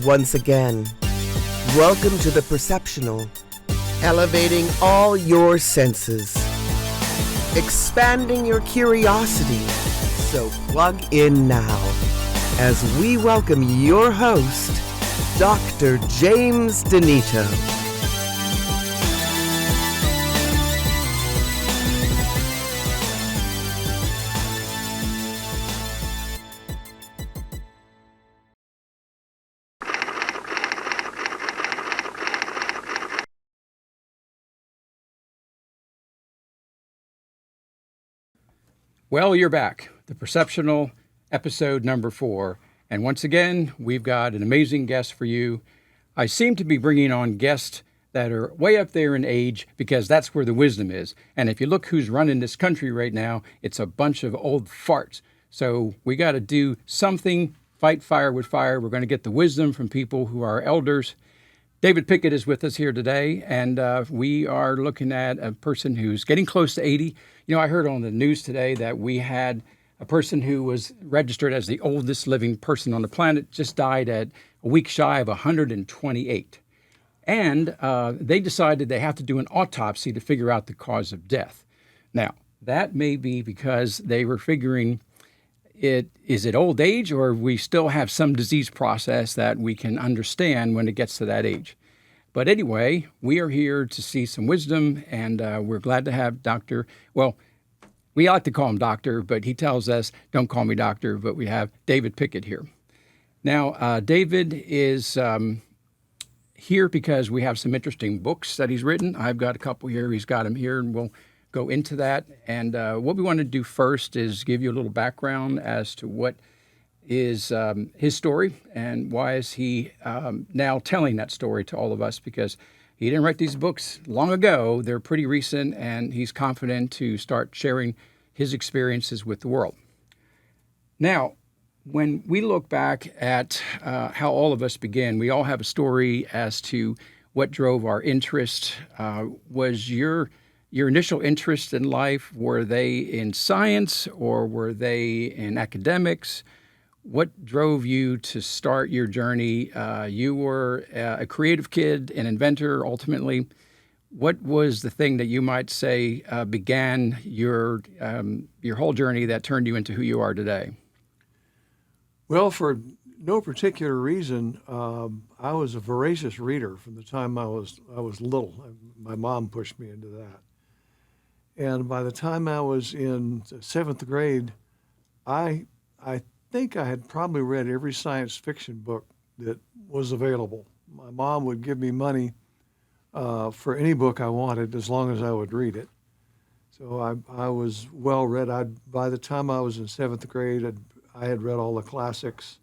once again. Welcome to the Perceptional, elevating all your senses, expanding your curiosity. So plug in now as we welcome your host, Dr. James Denito. Well, you're back. The Perceptional, episode number 4. And once again, we've got an amazing guest for you. I seem to be bringing on guests that are way up there in age because that's where the wisdom is. And if you look who's running this country right now, it's a bunch of old farts. So we got to do something, fight fire with fire. We're going to get the wisdom from people who are elders. David Pickett is with us here today, and we are looking at a person who's getting close to 80. You know, I heard on the news today that we had a person who was registered as the oldest living person on the planet just died at a week shy of 128. And they decided they have to do an autopsy to figure out the cause of death. Now, that may be because they were figuring, is it old age, or we still have some disease process that we can understand when it gets to that age? But anyway, we are here to see some wisdom, and we're glad to have we like to call him Doctor, but he tells us, don't call me Doctor, but we have David Pickett here. Now, David is here because we have some interesting books that he's written. I've got a couple here. He's got them here, and we'll go into that. And what we want to do first is give you a little background as to what is his story and why is he now telling that story to all of us, because he didn't write these books long ago. They're pretty recent, and he's confident to start sharing his experiences with the world. Now, when we look back at how all of us begin, we all have a story as to what drove our interest. Was your initial interest in life, were they in science or were they in academics? What drove you to start your journey? You were a creative kid, an inventor, ultimately. What was the thing that you might say began your whole journey that turned you into who you are today? Well, for no particular reason, I was a voracious reader from the time I was little. My mom pushed me into that. And by the time I was in 7th grade, I think I had probably read every science fiction book that was available. My mom would give me money for any book I wanted as long as I would read it. So I was well read. By the time I was in 7th grade, I had read all the classics,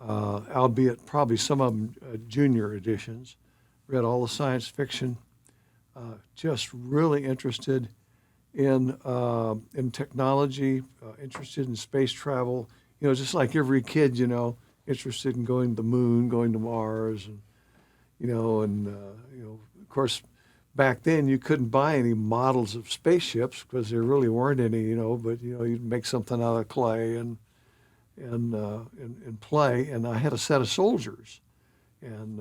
albeit probably some of them junior editions. Read all the science fiction. Just really interested in technology, interested in space travel. You know, just like every kid, interested in going to the moon, going to Mars, and of course, back then you couldn't buy any models of spaceships because there really weren't any, but you'd make something out of clay and play. And I had a set of soldiers, and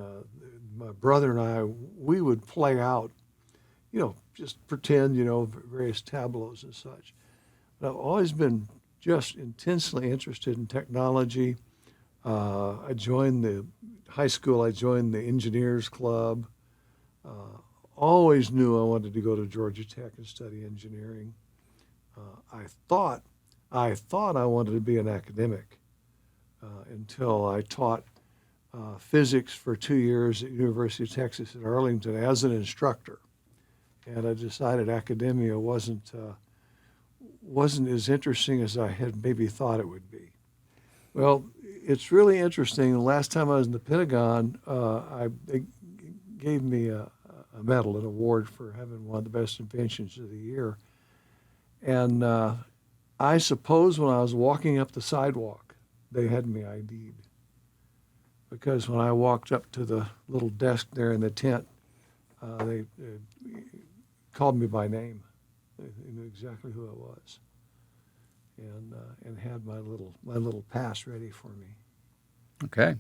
my brother and I, we would play out, just pretend, various tableaus and such. But I've always been just intensely interested in technology. I joined the high school. I joined the engineers club. Always knew I wanted to go to Georgia Tech and study engineering. I thought I wanted to be an academic until I taught physics for 2 years at University of Texas at Arlington as an instructor. And I decided academia wasn't as interesting as I had maybe thought it would be. Well, it's really interesting. The last time I was in the Pentagon, they gave me a medal, an award for having one of the best inventions of the year. And I suppose when I was walking up the sidewalk, they had me ID'd. Because when I walked up to the little desk there in the tent, they called me by name. They knew exactly who I was, and had my little pass ready for me. Okay.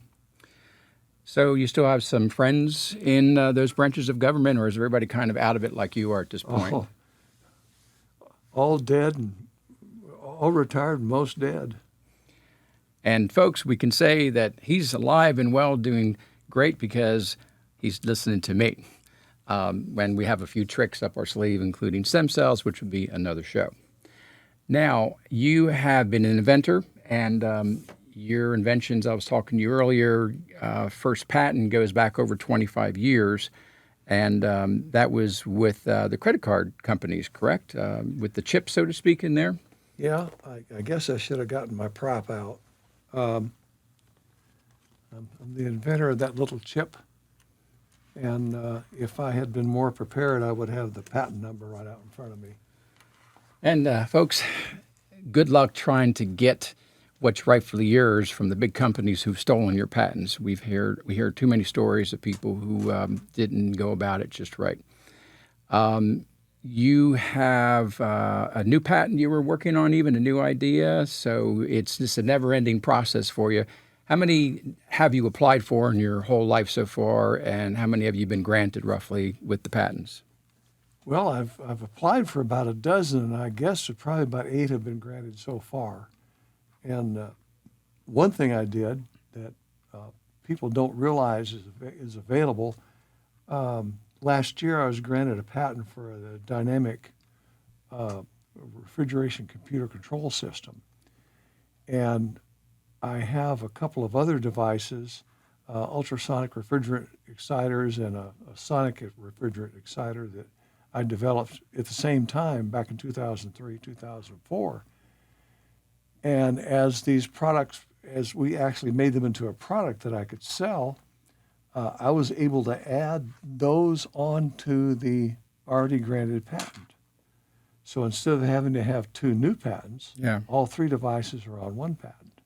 So you still have some friends in those branches of government, or is everybody kind of out of it like you are at this point? All dead and all retired, most dead. And folks, we can say that he's alive and well, doing great because he's listening to me. When we have a few tricks up our sleeve, including stem cells, which would be another show. Now, you have been an inventor, and your inventions, I was talking to you earlier, first patent goes back over 25 years, and that was with the credit card companies, correct? With the chip, so to speak, in there? Yeah, I guess I should have gotten my prop out. I'm the inventor of that little chip, and if I had been more prepared, I would have the patent number right out in front of me. And folks, good luck trying to get what's rightfully yours from the big companies who've stolen your patents. We hear too many stories of people who didn't go about it just right. You have a new patent you were working on, even a new idea. So it's just a never-ending process for you. How many have you applied for in your whole life so far, and how many have you been granted roughly with the patents? Well, I've applied for about a dozen, and I guess probably about 8 have been granted so far. And one thing I did that people don't realize is available. Last year, I was granted a patent for the dynamic refrigeration computer control system, and I have a couple of other devices, ultrasonic refrigerant exciters and a sonic refrigerant exciter that I developed at the same time back in 2003, 2004. And as these products, as we actually made them into a product that I could sell, I was able to add those onto the already granted patent. So instead of having to have 2 new patents, all 3 devices are on 1 patent.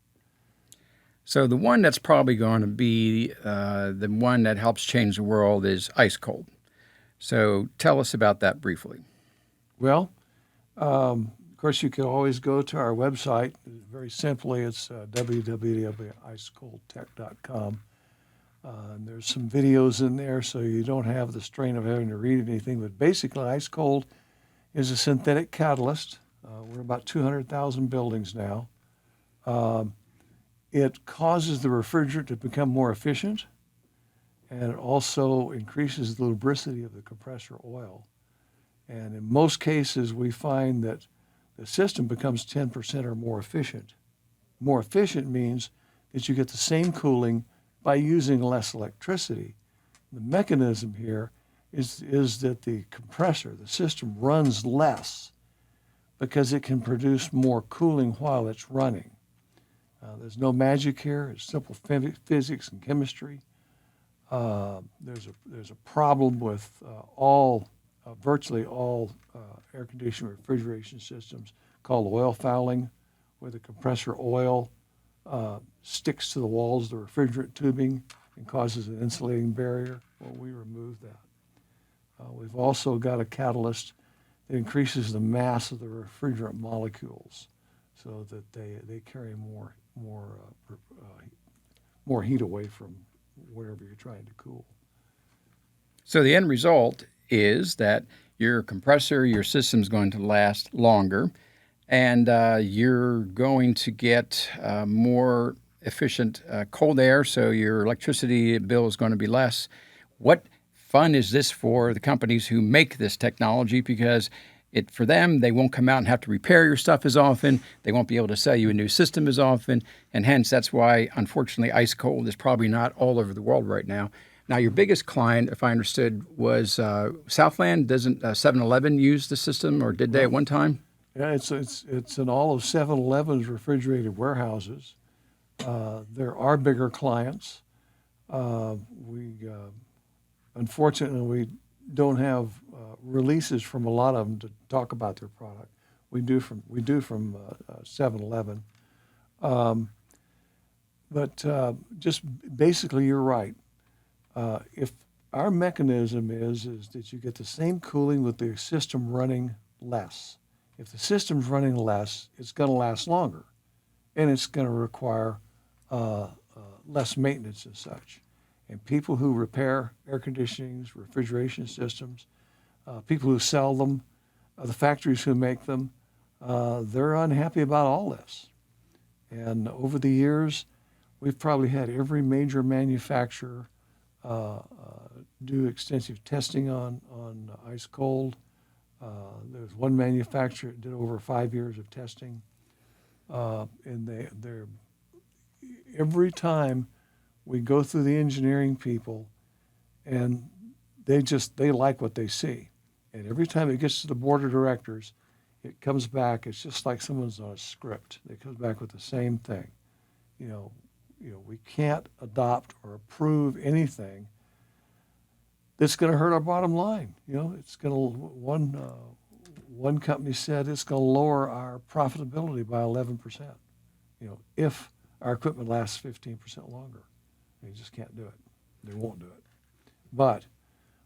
So the one that's probably going to be the one that helps change the world is IceCold. So tell us about that briefly. Well, of course, you can always go to our website. Very simply, it's www.icecoldtech.com. And there's some videos in there, so you don't have the strain of having to read anything. But basically, IceCold is a synthetic catalyst. We're about 200,000 buildings now. It causes the refrigerant to become more efficient, and it also increases the lubricity of the compressor oil. And in most cases, we find that the system becomes 10% or more efficient. More efficient means that you get the same cooling by using less electricity. The mechanism here is that the compressor, the system, runs less because it can produce more cooling while it's running. There's no magic here. It's simple physics and chemistry. There's a problem with virtually all air conditioning refrigeration systems called oil fouling, where the compressor oil sticks to the walls of the refrigerant tubing and causes an insulating barrier. Well, we remove that. We've also got a catalyst that increases the mass of the refrigerant molecules so that they carry more heat away from wherever you're trying to cool. So the end result is that your compressor, your system's going to last longer, and you're going to get more efficient cold air, so your electricity bill is going to be less. What fun is this for the companies who make this technology? Because for them, they won't come out and have to repair your stuff as often. They won't be able to sell you a new system as often. And hence, that's why, unfortunately, IceCold is probably not all over the world right now. Now, your biggest client, if I understood, was Southland. Doesn't 7-Eleven use the system, or did they at one time? Yeah, it's in all of 7-Eleven's refrigerated warehouses. There are bigger clients. Unfortunately, we don't have releases from a lot of them to talk about their product. We do from 7-Eleven. But just basically, you're right. If our mechanism is that you get the same cooling with the system running less. If the system's running less, it's going to last longer, and it's going to require less maintenance and such. And people who repair air conditionings, refrigeration systems, people who sell them, the factories who make them, they're unhappy about all this. And over the years, we've probably had every major manufacturer do extensive testing on IceCold. There's one manufacturer that did over 5 years of testing. And they're every time we go through the engineering people, and they like what they see. And every time it gets to the board of directors, it comes back. It's just like someone's on a script. It comes back with the same thing. We can't adopt or approve anything that's going to hurt our bottom line. It's going to one company said it's going to lower our profitability by 11%. If our equipment lasts 15% longer, they just can't do it. They won't do it. But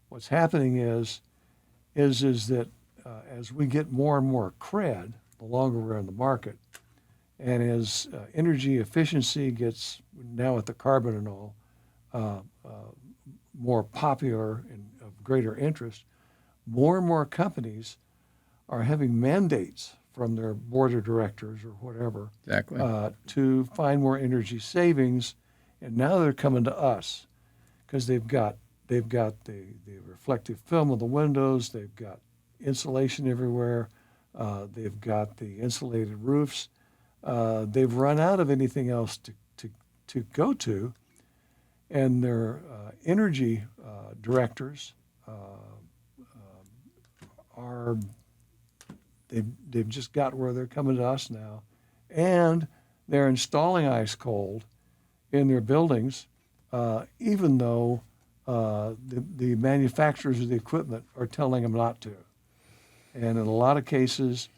what's happening is that as we get more and more cred, the longer we're in the market, and as energy efficiency gets, now with the carbon and all, more popular and of greater interest, more and more companies are having mandates from their board of directors or whatever Exactly. To find more energy savings, and now they're coming to us because they've got the reflective film on the windows, they've got insulation everywhere, they've got the insulated roofs. They've run out of anything else to go to, and their energy directors they've just got where they're coming to us now, and they're installing IceCold in their buildings, even though the manufacturers of the equipment are telling them not to. And in a lot of cases,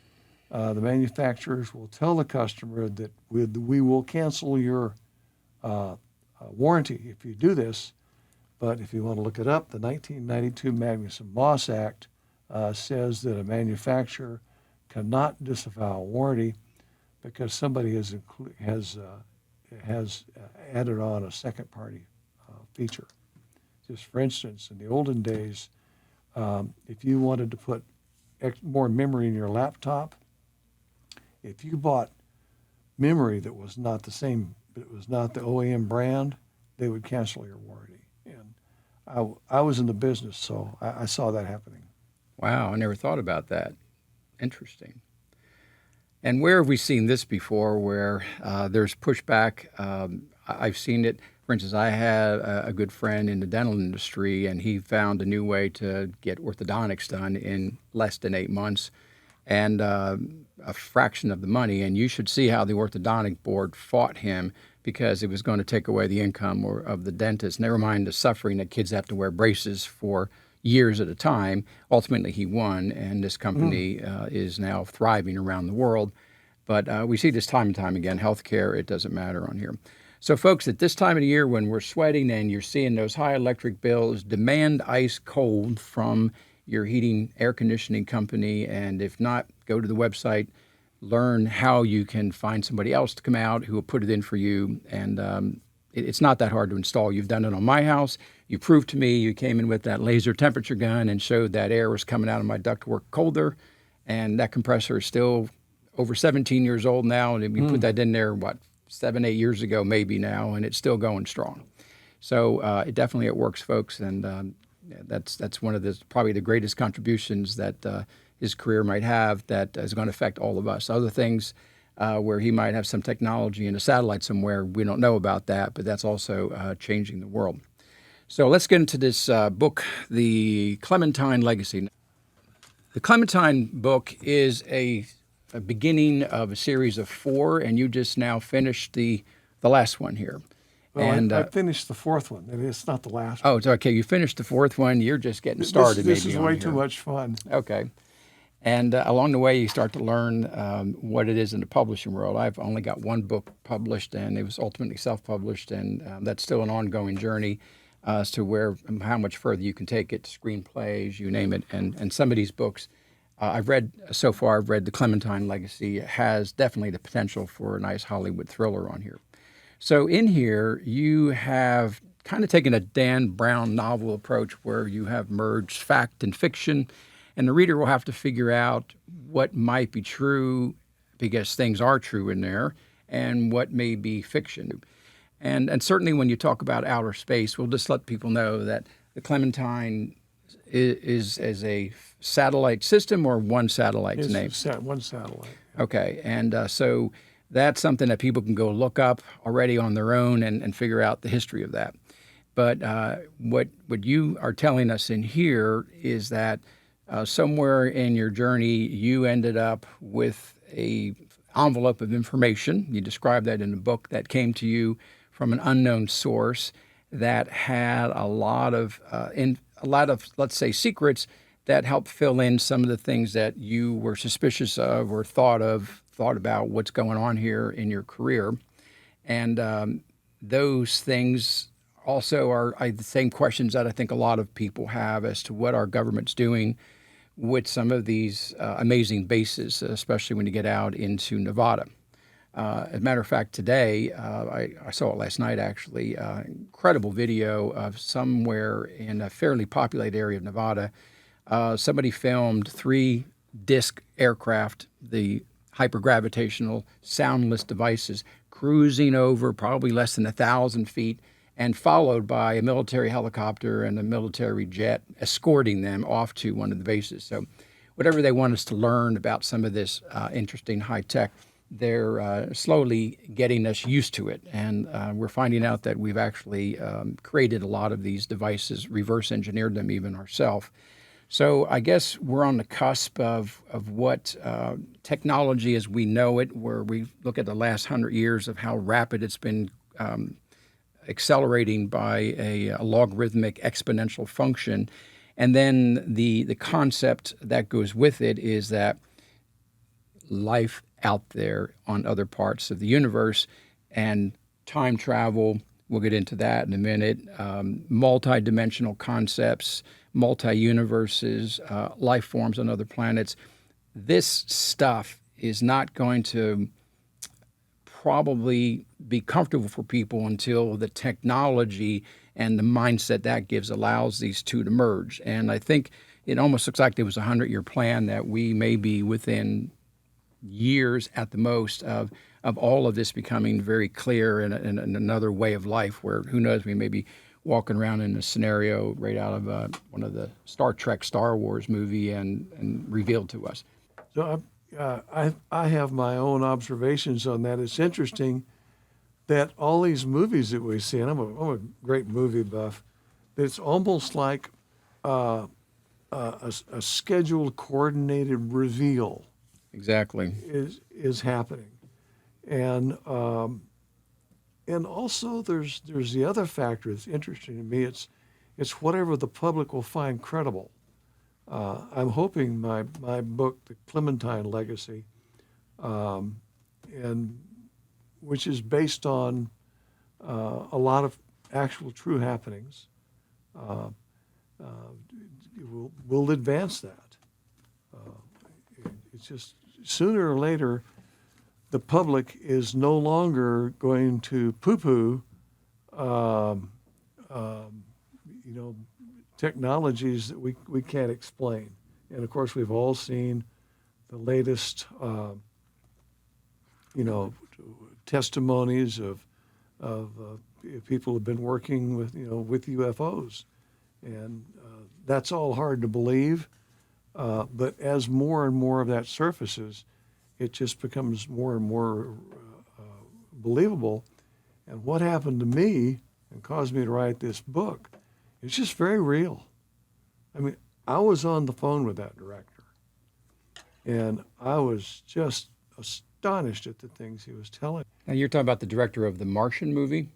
the manufacturers will tell the customer that we will cancel your warranty if you do this. But if you want to look it up, the 1992 Magnuson-Moss Act says that a manufacturer cannot disavow a warranty because somebody has added on a second-party feature. Just for instance, in the olden days, if you wanted to put more memory in your laptop, if you bought memory that was not the same, but it was not the OEM brand, they would cancel your warranty. And I was in the business, so I saw that happening. Wow, I never thought about that. Interesting. And where have we seen this before where there's pushback? I've seen it. For instance, I had a good friend in the dental industry, and he found a new way to get orthodontics done in less than 8 months and a fraction of the money. And you should see how the orthodontic board fought him because it was going to take away the income of the dentist. Never mind the suffering that kids have to wear braces for years at a time. Ultimately, he won, and this company is now thriving around the world. But we see this time and time again. Healthcare, it doesn't matter on here. So, folks, at this time of the year when we're sweating and you're seeing those high electric bills, demand IceCold from your heating air conditioning company. And if not, go to the website, learn how you can find somebody else to come out who will put it in for you. And it's not that hard to install. You've done it on my house. You proved to me you came in with that laser temperature gun and showed that air was coming out of my ductwork colder. And that compressor is still over 17 years old now. And we put that in there, 7, 8 years ago, maybe now, and it's still going strong. So it works, folks, and that's one of probably the greatest contributions that his career might have that is going to affect all of us. Other things where he might have some technology in a satellite somewhere, we don't know about that, but that's also changing the world. So let's get into this book, The Clementine Legacy. The Clementine book is a beginning of a series of 4, and you just now finished the last one here. Well, and I finished the 4th one. It's not the last one. one. Oh, it's okay. You finished the 4th one. You're just getting started. This maybe is way too much fun. Okay. And along the way, you start to learn what it is in the publishing world. I've only got one book published, and it was ultimately self-published, and that's still an ongoing journey as to how much further you can take it, screenplays, you name it. And some of these books, I've read The Clementine Legacy. It has definitely the potential for a nice Hollywood thriller on here. So in here, you have kind of taken a Dan Brown novel approach where you have merged fact and fiction, and the reader will have to figure out what might be true, because things are true in there, and what may be fiction. And certainly when you talk about outer space, we'll just let people know that the Clementine is as a satellite system, or one satellite's It's name? one satellite. Okay, and so that's something that people can go look up already on their own and figure out the history of that. But what you are telling us in here is that somewhere in your journey, you ended up with a envelope of information. You described that in the book, that came to you from an unknown source that had a lot of, let's say, secrets that helped fill in some of the things that you were suspicious of or thought about what's going on here in your career. And those things also are the same questions that I think a lot of people have as to what our government's doing with some of these amazing bases, especially when you get out into Nevada. As a matter of fact, today, I saw it last night actually, incredible video of somewhere in a fairly populated area of Nevada. Somebody filmed 3-disc aircraft, the hypergravitational soundless devices, cruising over probably less than 1,000 feet, and followed by a military helicopter and a military jet escorting them off to one of the bases. So whatever they want us to learn about some of this interesting high tech, they're slowly getting us used to it. And we're finding out that we've actually created a lot of these devices, reverse engineered them even ourselves. So I guess we're on the cusp of what technology as we know it, where we look at the last 100 years of how rapid it's been accelerating by a logarithmic exponential function. And then the concept that goes with it is that life out there on other parts of the universe, and time travel, we'll get into that in a minute, multi-dimensional concepts, multi-universes, life forms on other planets. This stuff is not going to probably be comfortable for people until the technology and the mindset that gives allows these two to merge. And I think it almost looks like there was a 100-year plan that we may be within years at the most of all of this becoming very clear in another way of life, where who knows, we may be walking around in a scenario right out of one of the Star Trek, Star Wars movie and revealed to us. So I have my own observations on that. It's interesting that all these movies that we see, and I'm a great movie buff, that it's almost like a scheduled, coordinated reveal. Exactly. Is happening, and also there's the other factor that's interesting to me. It's whatever the public will find credible. I'm hoping my book, The Clementine Legacy, and which is based on a lot of actual true happenings, will advance that. It's just sooner or later, the public is no longer going to poo-poo, technologies that we can't explain. And of course, we've all seen the latest, testimonies of people who've been working with UFOs, and that's all hard to believe. But as more and more of that surfaces, it just becomes more and more believable. And what happened to me and caused me to write this book is just very real. I mean, I was on the phone with that director, and I was just astonished at the things he was telling. Now you're talking about the director of the Martian movie?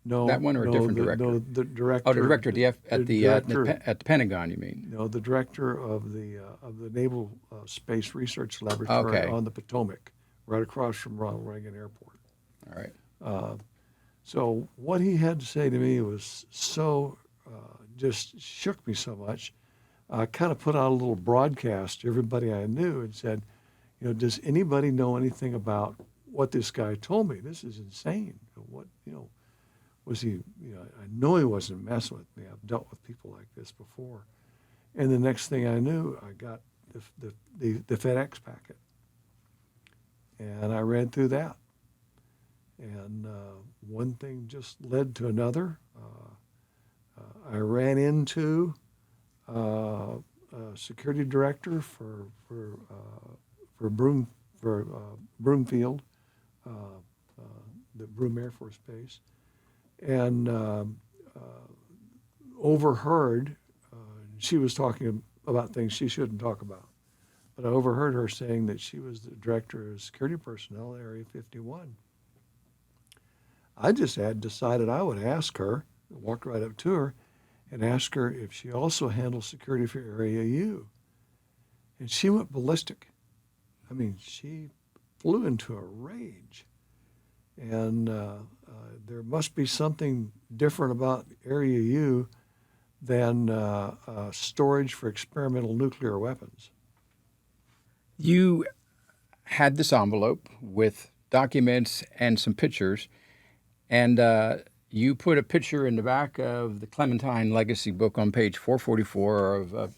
No, that one, or a different director? No, the director. Oh, the director at the Pentagon, you mean? No, the director of the Naval Space Research Laboratory on the Potomac, right across from Ronald Reagan Airport. All right. So what he had to say to me was so just shook me so much. I kind of put out a little broadcast to everybody I knew and said, does anybody know anything about what this guy told me? This is insane. was he, I know he wasn't messing with me. I've dealt with people like this before. And the next thing I knew, I got the FedEx packet. And I read through that. And one thing just led to another. I ran into a security director for Broomfield, the Broome Air Force Base, and overheard. She was talking about things she shouldn't talk about, but I overheard her saying that she was the director of security personnel at Area 51. I just had decided I would ask her, walked right up to her, and asked her if she also handles security for Area U. And she went ballistic. I mean, she flew into a rage. And there must be something different about Area U than storage for experimental nuclear weapons. You had this envelope with documents and some pictures, and you put a picture in the back of the Clementine Legacy book on page 444 of a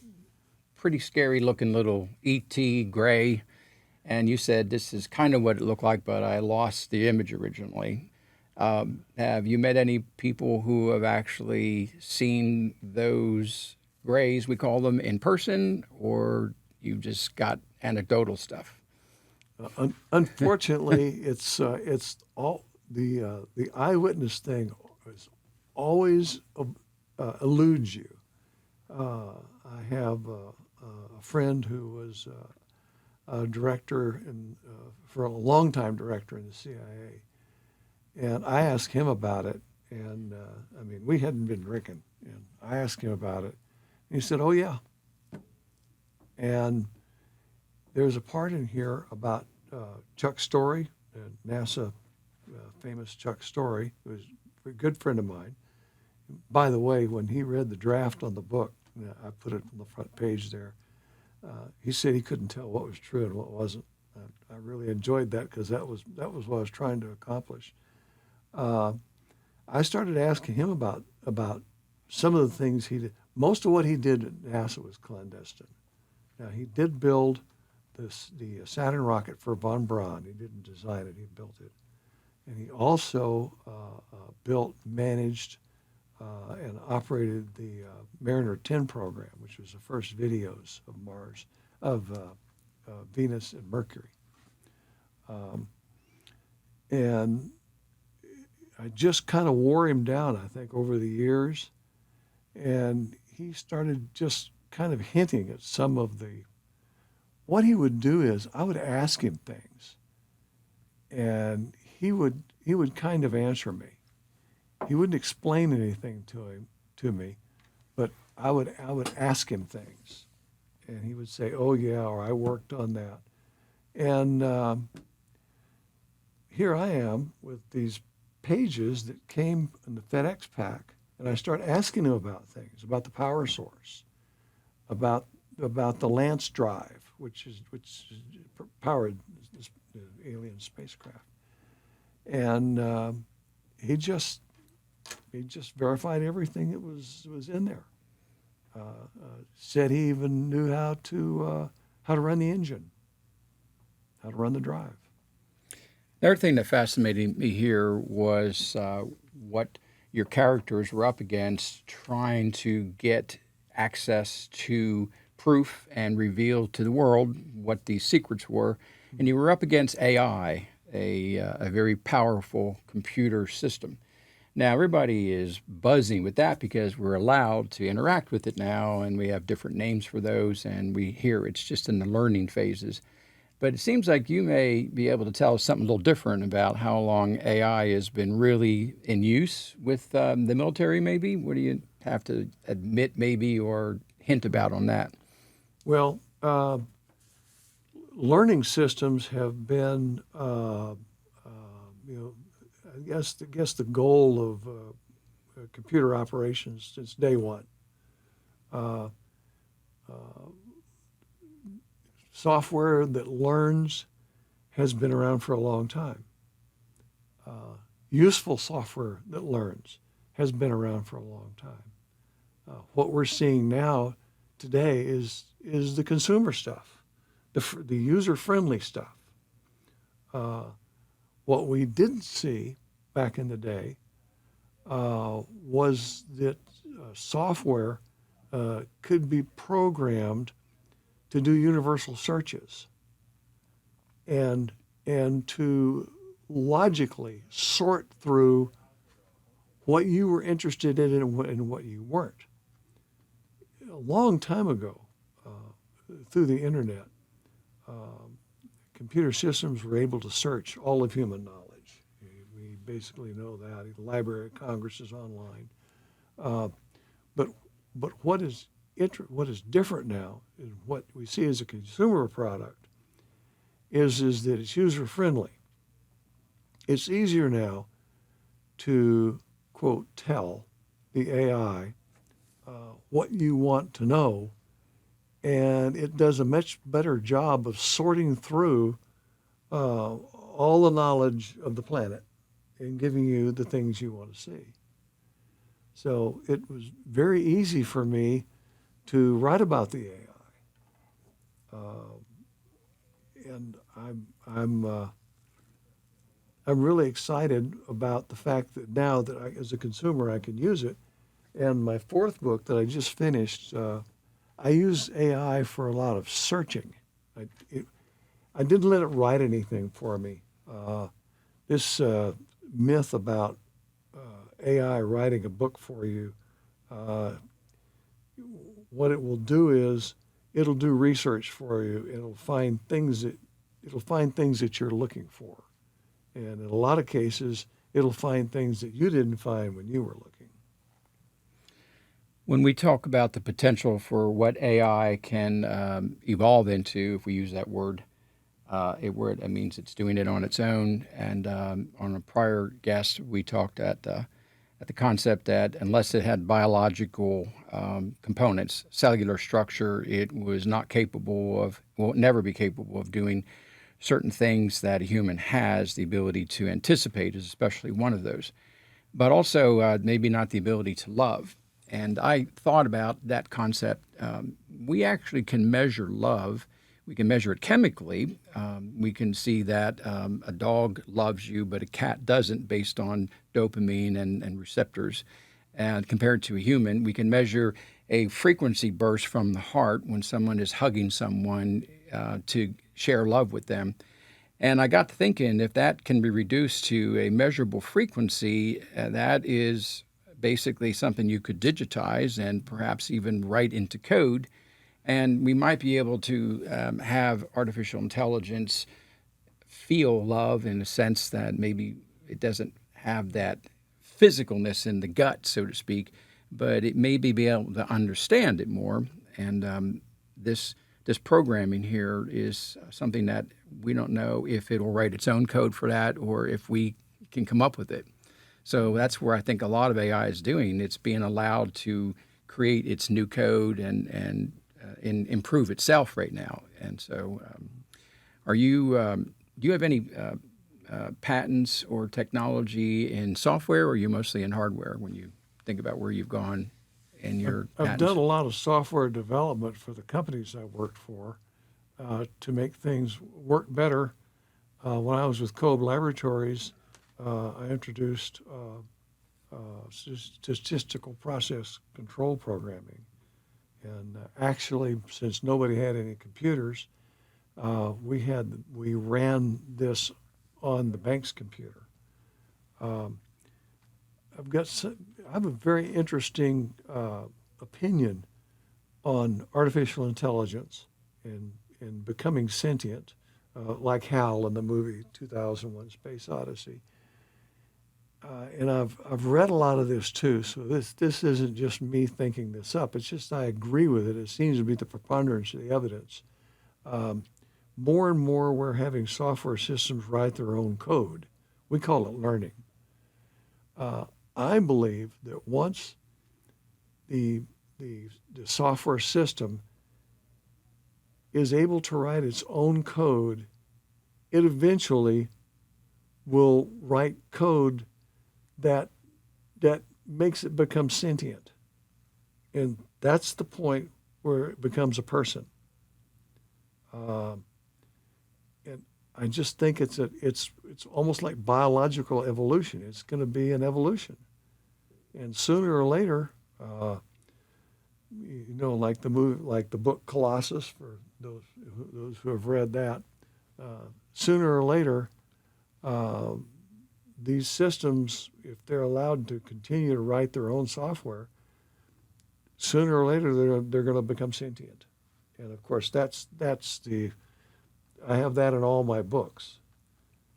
pretty scary-looking little E.T. gray, and you said this is kind of what it looked like, but I lost the image originally. Have you met any people who have actually seen those grays, we call them, in person, or you just got anecdotal stuff? Unfortunately, it's all the eyewitness thing is always eludes you. I have a friend who was a director for a long time director in the CIA, and I asked him about it. And I mean, we hadn't been drinking, and I asked him about it. And he said, "Oh yeah." And there's a part in here about Chuck Story, NASA famous Chuck Story, who was a good friend of mine. By the way, when he read the draft on the book, I put it on the front page there, he said he couldn't tell what was true and what wasn't. I really enjoyed that because that was what I was trying to accomplish. I started asking him about some of the things he did. Most of what he did at NASA was clandestine. Now, he did build the Saturn rocket for von Braun. He didn't design it, he built it. And he also built, managed, and operated the Mariner 10 program, which was the first videos of Mars, of Venus and Mercury. And I just kind of wore him down, I think, over the years. And he started just kind of hinting at some of what he would do is I would ask him things, and he would kind of answer me. He wouldn't explain anything to me, but I would ask him things, and he would say, "Oh yeah," or "I worked on that." And here I am with these pages that came in the FedEx pack, and I start asking him about things, about the power source, about the Lance drive, which powered this alien spacecraft, and he just verified everything that was in there. Said he even knew how to run the engine, how to run the drive. The other thing that fascinated me here was what your characters were up against trying to get access to proof and reveal to the world what these secrets were. And you were up against AI, a very powerful computer system. Now, everybody is buzzing with that because we're allowed to interact with it now, and we have different names for those, and we hear it's just in the learning phases. But it seems like you may be able to tell us something a little different about how long AI has been really in use with the military, maybe? What do you have to admit, maybe, or hint about on that? Well, learning systems have been, I guess the goal of computer operations since day one. Software that learns has been around for a long time. useful software that learns has been around for a long time. What we're seeing now today is the consumer stuff, the user-friendly stuff. What we didn't see back in the day was that software could be programmed to do universal searches and to logically sort through what you were interested in and what you weren't. A long time ago, through the internet, computer systems were able to search all of human knowledge. We basically know that. The Library of Congress is online. But what is different now, and what we see as a consumer product, is that it's user friendly. It's easier now to, quote, tell the AI what you want to know, and it does a much better job of sorting through all the knowledge of the planet and giving you the things you want to see. So it was very easy for me to write about the AI, and I'm really excited about the fact that now that as a consumer, I can use it. And my fourth book that I just finished, I use AI for a lot of searching. I didn't let it write anything for me. This myth about AI writing a book for you, what it will do is it'll do research for you. It'll find things that you're looking for. And in a lot of cases, it'll find things that you didn't find when you were looking. When we talk about the potential for what AI can evolve into, if we use that word, it means it's doing it on its own. And on a prior guest, we talked at the concept that unless it had biological components, cellular structure, it was not capable of, will never be capable of doing certain things that a human has. The ability to anticipate is especially one of those, but also maybe not the ability to love. And I thought about that concept. We actually can measure love. We can measure it chemically. We can see that a dog loves you, but a cat doesn't, based on dopamine and receptors. And compared to a human, we can measure a frequency burst from the heart when someone is hugging someone to share love with them. And I got to thinking, if that can be reduced to a measurable frequency, that is basically something you could digitize and perhaps even write into code. And we might be able to have artificial intelligence feel love in a sense that maybe it doesn't have that physicalness in the gut, so to speak, but it may be able to understand it more. And this programming here is something that we don't know if it will write its own code for that or if we can come up with it. So that's where I think a lot of AI is doing. It's being allowed to create its new code and improve itself right now. And so do you have any patents or technology in software, or are you mostly in hardware when you think about where you've gone in your I've patents? done a lot of software development for the companies I worked for to make things work better. When I was with Cobe Laboratories, I introduced statistical process control programming. And actually, since nobody had any computers, we ran this on the bank's computer. I have a very interesting opinion on artificial intelligence and becoming sentient, like Hal in the movie 2001: Space Odyssey. And I've read a lot of this too, so this isn't just me thinking this up. It's just I agree with it. It seems to be the preponderance of the evidence. More and more, we're having software systems write their own code. We call it learning. I believe that once the software system is able to write its own code, it eventually will write code that makes it become sentient. And that's the point where it becomes a person. And I just think it's almost like biological evolution. It's going to be an evolution, and sooner or later, like the movie, like the book Colossus, for those who have read that. Sooner or later, these systems, if they're allowed to continue to write their own software, sooner or later they're going to become sentient. And of course, that's I have that in all my books.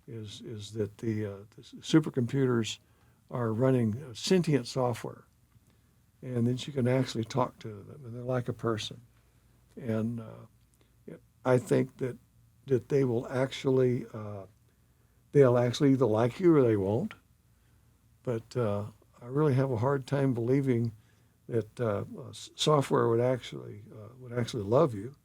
Is that the supercomputers are running sentient software, and then you can actually talk to them, and they're like a person. And I think that they will actually they'll actually either like you or they won't. But I really have a hard time believing that software would actually love you,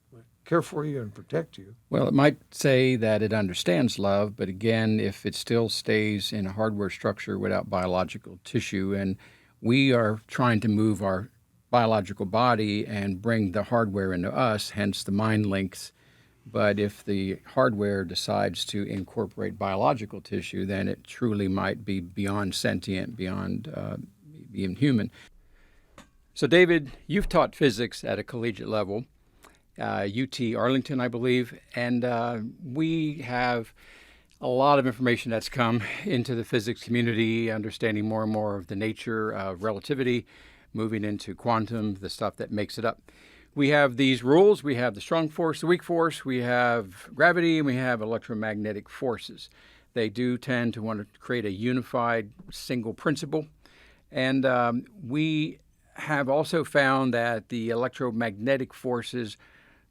care for you, and protect you. Well, it might say that it understands love, but again, if it still stays in a hardware structure without biological tissue, and we are trying to move our biological body and bring the hardware into us, hence the mind links. But if the hardware decides to incorporate biological tissue, then it truly might be beyond sentient, beyond even human. So, David, you've taught physics at a collegiate level. UT Arlington, I believe, and we have a lot of information that's come into the physics community, understanding more and more of the nature of relativity, moving into quantum, the stuff that makes it up. We have these rules. We have the strong force, the weak force, we have gravity, and we have electromagnetic forces. They do tend to want to create a unified single principle. And we have also found that the electromagnetic forces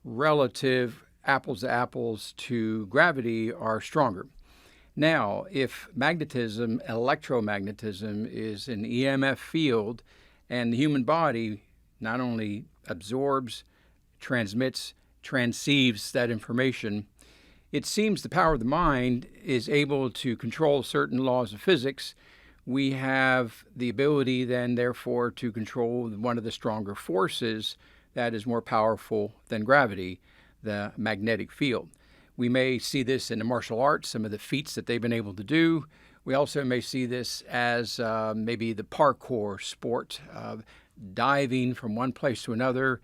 relative apples to apples to gravity are stronger. Now, if magnetism, electromagnetism, is an EMF field, and the human body not only absorbs, transmits, transceives that information, it seems the power of the mind is able to control certain laws of physics. We have the ability then, therefore, to control one of the stronger forces that is more powerful than gravity, the magnetic field. We may see this in the martial arts, some of the feats that they've been able to do. We also may see this as maybe the parkour sport, diving from one place to another.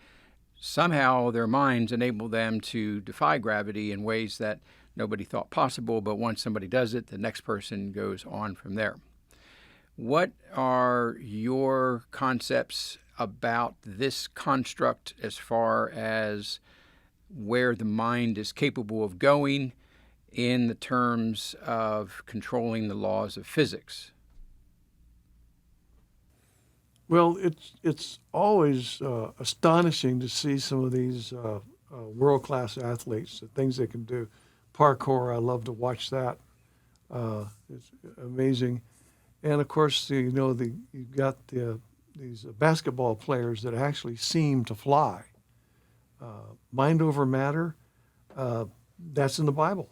Somehow their minds enable them to defy gravity in ways that nobody thought possible, but once somebody does it, the next person goes on from there. What are your concepts about this construct as far as where the mind is capable of going in the terms of controlling the laws of physics? Well, it's always astonishing to see some of these world-class athletes, the things they can do. Parkour, I love to watch that. It's amazing. And of course, you've got these basketball players that actually seem to fly. Mind over matter, that's in the Bible.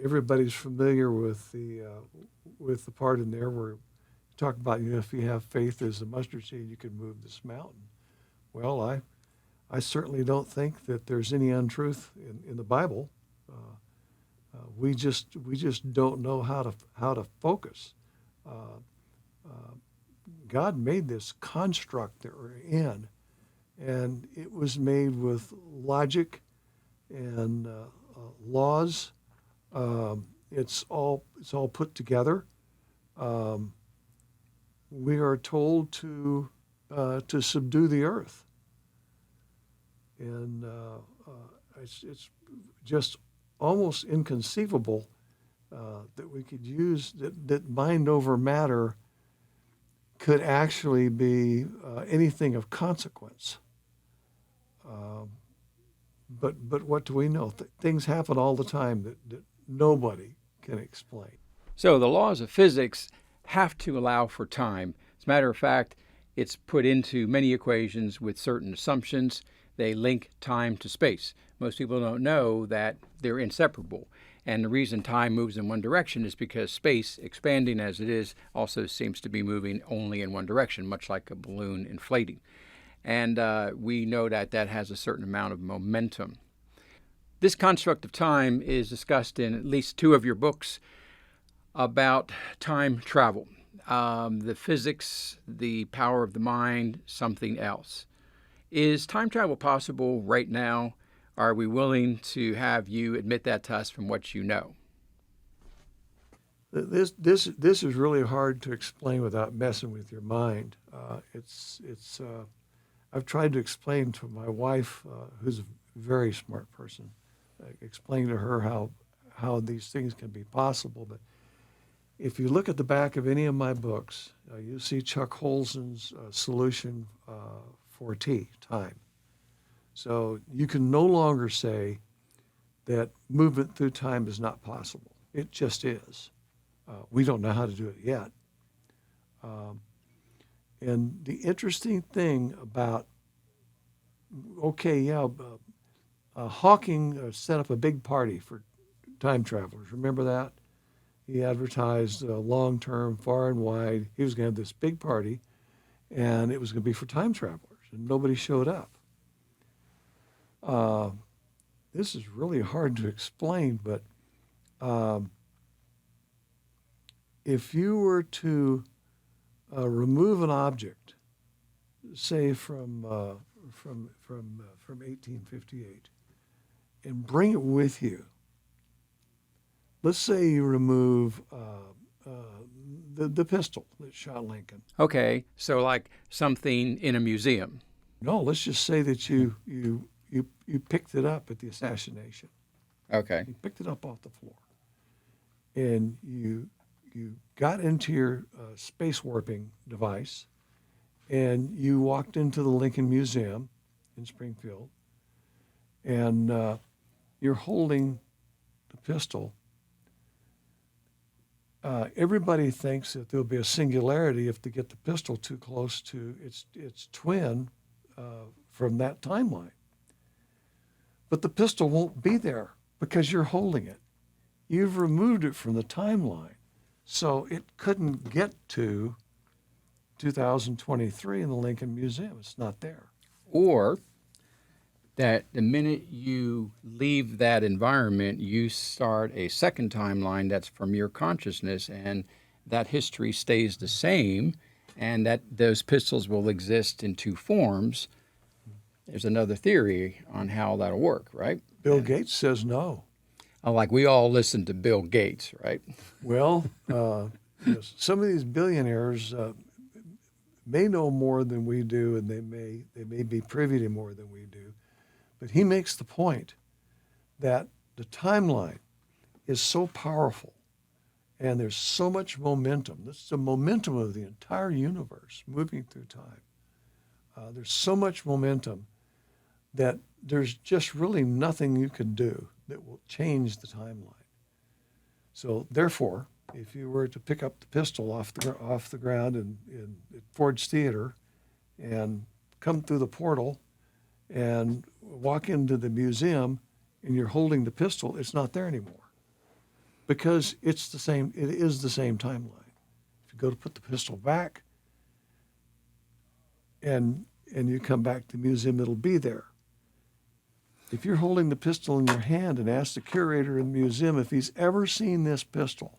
Everybody's familiar with the part in there where you talk about, if you have faith as a mustard seed, you can move this mountain. Well, I certainly don't think that there's any untruth in the Bible. We just don't know how to focus. God made this construct that we're in, and it was made with logic and laws. It's all put together. We are told to subdue the earth, and it's just almost inconceivable that we could use that mind over matter could actually be anything of consequence. But what do we know? Things happen all the time that nobody can explain. So the laws of physics have to allow for time. As a matter of fact, it's put into many equations with certain assumptions. They link time to space. Most people don't know that they're inseparable. And the reason time moves in one direction is because space, expanding as it is, also seems to be moving only in one direction, much like a balloon inflating. And we know that that has a certain amount of momentum. This construct of time is discussed in at least 2 of your books about time travel. The physics, the power of the mind, something else. Is time travel possible right now? Are we willing to have you admit that to us from what you know? This is really hard to explain without messing with your mind. I've tried to explain to my wife, who's a very smart person, explain to her how these things can be possible. But if you look at the back of any of my books, you see Chuck Holzen's solution for T, time. So you can no longer say that movement through time is not possible. It just is. We don't know how to do it yet. And the interesting thing about, Hawking set up a big party for time travelers. Remember that? He advertised long-term, far and wide. He was going to have this big party, and it was going to be for time travelers, and nobody showed up. This is really hard to explain, but if you were to remove an object, say from 1858, and bring it with you, let's say you remove the pistol that shot Lincoln. Okay, so like something in a museum. No, let's just say that you picked it up at the assassination. Okay. You picked it up off the floor, and you got into your space warping device, and you walked into the Lincoln Museum in Springfield, and you're holding the pistol. Everybody thinks that there'll be a singularity if they get the pistol too close to its twin from that timeline. But the pistol won't be there because you're holding it. You've removed it from the timeline. So it couldn't get to 2023 in the Lincoln Museum. It's not there. Or that the minute you leave that environment, you start a second timeline that's from your consciousness, and that history stays the same, and that those pistols will exist in 2 forms. There's another theory on how that'll work, right? Bill Gates says no. Like we all listen to Bill Gates, right? Well, yes, some of these billionaires may know more than we do, and they may be privy to more than we do. But he makes the point that the timeline is so powerful, and there's so much momentum. This is the momentum of the entire universe moving through time. There's so much momentum that there's just really nothing you can do that will change the timeline. So therefore, if you were to pick up the pistol off the ground in Ford's Theater and come through the portal and walk into the museum and you're holding the pistol, it's not there anymore because it is the same timeline. If you go to put the pistol back and you come back to the museum, it'll be there. If you're holding the pistol in your hand and ask the curator in the museum if he's ever seen this pistol,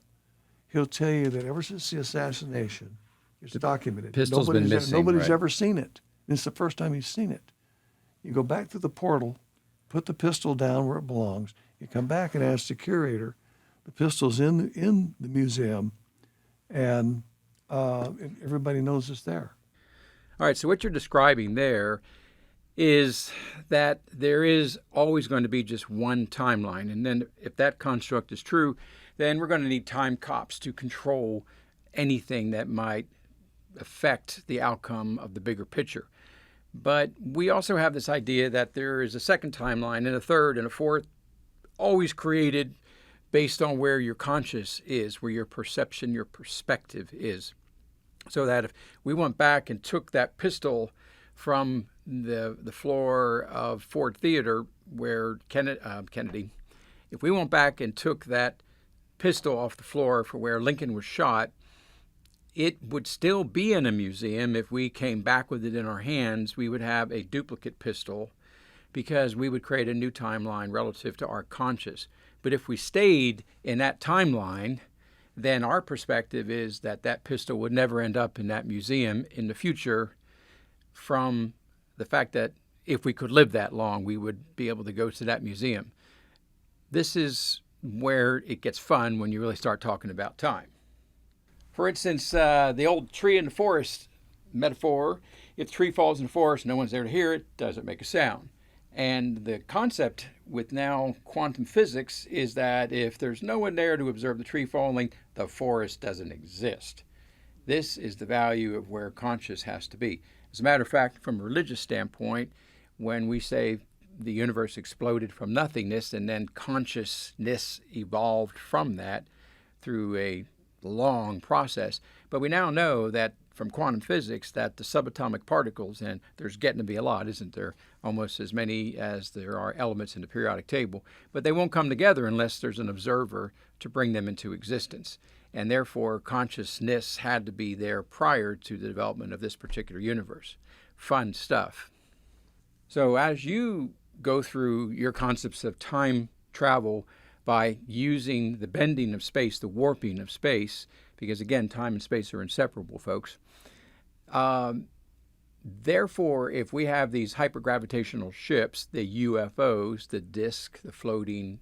he'll tell you that ever since the assassination, it's documented. Pistol's been missing, Nobody's right? ever seen it. And it's the first time he's seen it. You go back through the portal, put the pistol down where it belongs. You come back and ask the curator. The pistol's in the museum, and everybody knows it's there. All right, so what you're describing there is that there is always going to be just one timeline. And then if that construct is true, then we're going to need time cops to control anything that might affect the outcome of the bigger picture. But we also have this idea that there is a second timeline and a third and a fourth, always created based on where your conscious is, where your perception, your perspective is. So that if we went back and took that pistol from the floor of Ford Theater where Kennedy If we went back and took that pistol off the floor for where Lincoln was shot, it would still be in a museum. If we came back with it in our hands, we would have a duplicate pistol because we would create a new timeline relative to our conscious. But if we stayed in that timeline, then our perspective is that that pistol would never end up in that museum in the future, from the fact that if we could live that long, we would be able to go to that museum. This is where it gets fun when you really start talking about time. For instance, the old tree in the forest metaphor: if a tree falls in the forest, no one's there to hear it, doesn't make a sound. And the concept with now quantum physics is that if there's no one there to observe the tree falling, the forest doesn't exist. This is the value of where conscious has to be. As a matter of fact, from a religious standpoint, when we say the universe exploded from nothingness and then consciousness evolved from that through a long process, but we now know that from quantum physics that the subatomic particles, and there's getting to be a lot, isn't there? Almost as many as there are elements in the periodic table, but they won't come together unless there's an observer to bring them into existence. And therefore, consciousness had to be there prior to the development of this particular universe. Fun stuff. So as you go through your concepts of time travel by using the bending of space, the warping of space, because again, time and space are inseparable, folks. Therefore, if we have these hypergravitational ships, the UFOs, the disk, the floating,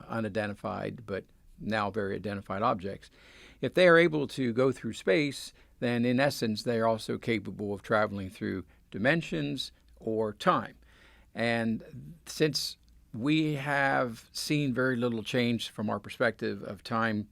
unidentified, but now very identified objects, if they are able to go through space, then in essence, they are also capable of traveling through dimensions or time. And since we have seen very little change from our perspective of time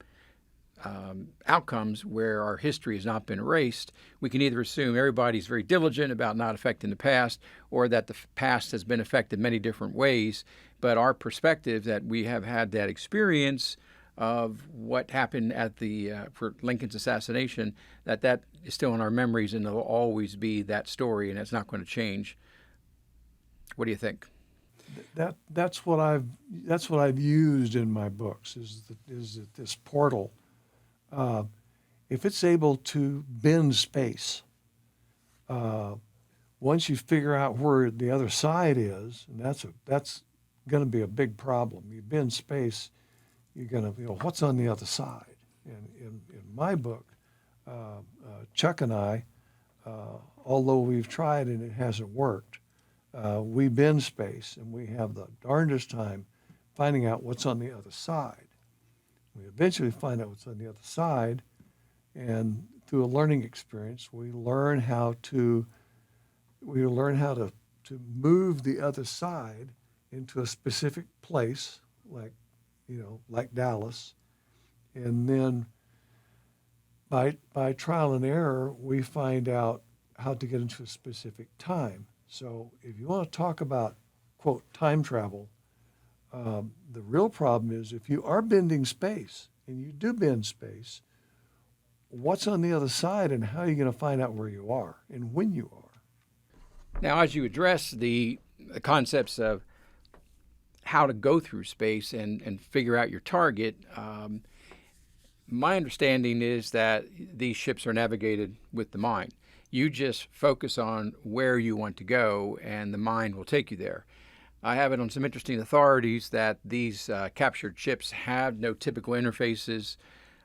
outcomes where our history has not been erased, we can either assume everybody's very diligent about not affecting the past, or that the past has been affected many different ways. But our perspective that we have had that experience of what happened at the for Lincoln's assassination, that is still in our memories, and there'll always be that story, and it's not going to change. What do you think? That's what I've used in my books is that this portal, if it's able to bend space, once you figure out where the other side is, and that's going to be a big problem. You bend space, you're going to, what's on the other side? And in my book, Chuck and I, although we've tried and it hasn't worked, we bend space, and we have the darndest time finding out what's on the other side. We eventually find out what's on the other side, and through a learning experience, we learn how to move the other side into a specific place, like Dallas, and then by trial and error, we find out how to get into a specific time. So if you want to talk about, quote, time travel, the real problem is if you are bending space, and you do bend space, what's on the other side, and how are you going to find out where you are and when you are? Now, as you address the concepts of how to go through space and figure out your target, my understanding is that these ships are navigated with the mind. You just focus on where you want to go, and the mind will take you there. I have it on some interesting authorities that these captured ships have no typical interfaces.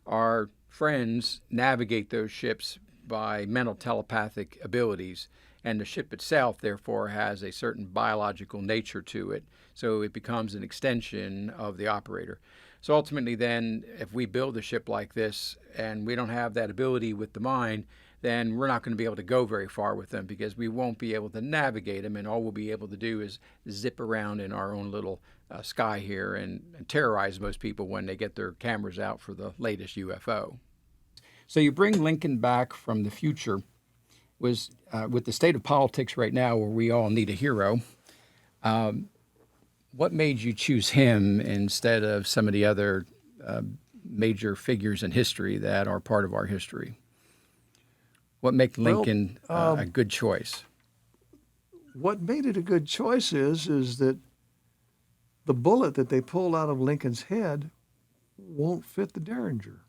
Our friends navigate those ships by mental telepathic abilities, and the ship itself, therefore, has a certain biological nature to it, so it becomes an extension of the operator. So ultimately, then, if we build a ship like this and we don't have that ability with the mind, then we're not going to be able to go very far with them, because we won't be able to navigate them, and all we'll be able to do is zip around in our own little sky here and terrorize most people when they get their cameras out for the latest UFO. So you bring Lincoln back from the future. Was with the state of politics right now, where we all need a hero, what made you choose him instead of some of the other major figures in history that are part of our history? What made Lincoln a good choice? What made it a good choice is that the bullet that they pulled out of Lincoln's head won't fit the Derringer.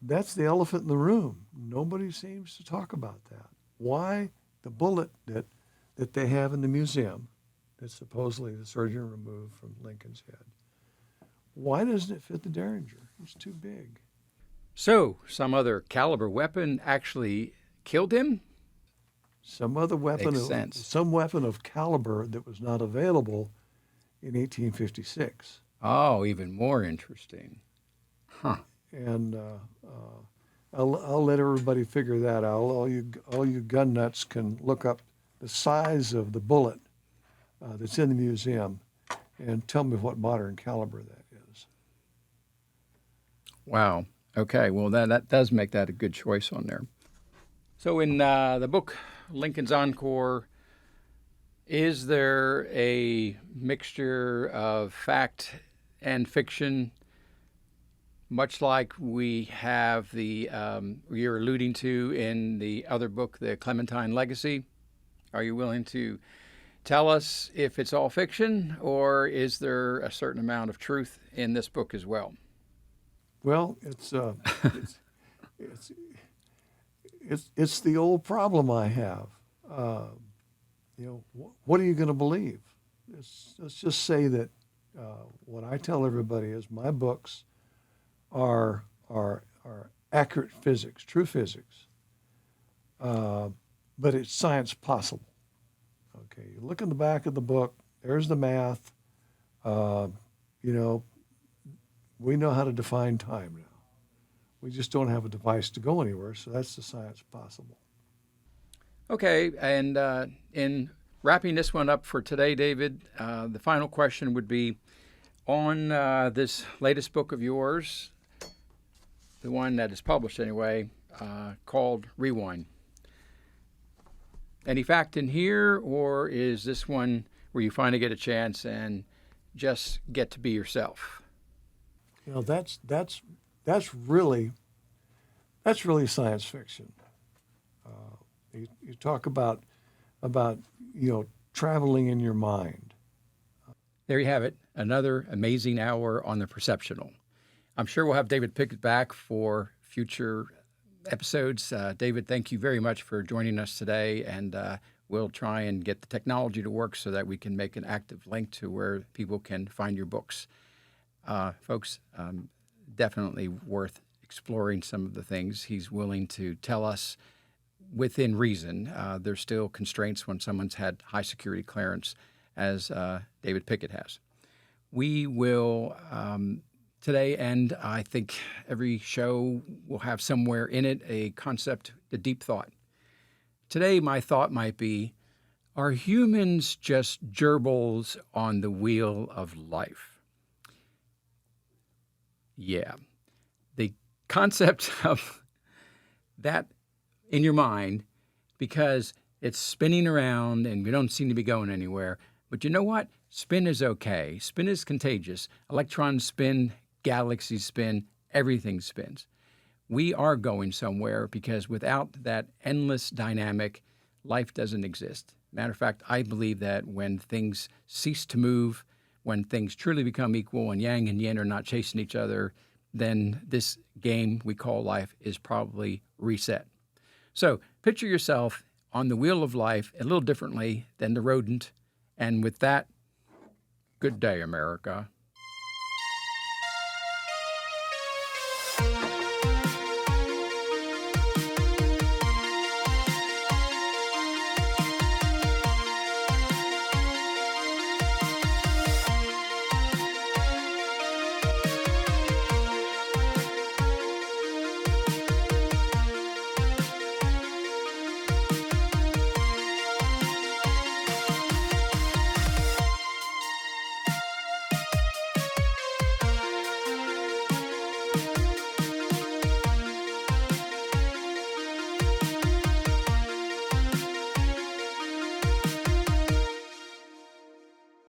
That's the elephant in the room. Nobody seems to talk about that. Why the bullet that they have in the museum that supposedly the surgeon removed from Lincoln's head, why doesn't it fit the Derringer? It's too big. So, some other caliber weapon actually killed him? Some other weapon, Makes sense. some weapon of caliber that was not available in 1856. Oh, even more interesting. Huh. And I'll let everybody figure that out. All you gun nuts can look up the size of the bullet that's in the museum and tell me what modern caliber that is. Wow. Okay. Well, that does make that a good choice on there. So in the book Lincoln's Encore, is there a mixture of fact and fiction, much like we have the you're alluding to in the other book, The Clementine Legacy? Are you willing to tell us if it's all fiction, or is there a certain amount of truth in this book as well? Well, it's the old problem I have. What are you going to believe? Let's just say that what I tell everybody is my books are accurate physics, true physics, but it's science possible. Okay, you look in the back of the book. There's the math. We know how to define time now. We just don't have a device to go anywhere, so that's the science possible. Okay, and in wrapping this one up for today, David, the final question would be on this latest book of yours, the one that is published anyway, called Rewind. Any fact in here, or is this one where you finally get a chance and just get to be yourself? That's really science fiction. You talk about traveling in your mind. There you have it, another amazing hour on the Perceptional. I'm sure we'll have David Pickett back for future episodes. David, thank you very much for joining us today, and we'll try and get the technology to work so that we can make an active link to where people can find your books. Folks, definitely worth exploring some of the things he's willing to tell us within reason. There's still constraints when someone's had high security clearance, as David Pickett has. We will today end, I think every show will have somewhere in it a concept, a deep thought. Today, my thought might be, are humans just gerbils on the wheel of life? Yeah. The concept of that in your mind, because it's spinning around and we don't seem to be going anywhere. But you know what? Spin is okay. Spin is contagious. Electrons spin, galaxies spin, everything spins. We are going somewhere because without that endless dynamic, life doesn't exist. Matter of fact, I believe that when things cease to move, when things truly become equal and yang and yin are not chasing each other, then this game we call life is probably reset. So picture yourself on the wheel of life a little differently than the rodent. And with that, good day, America.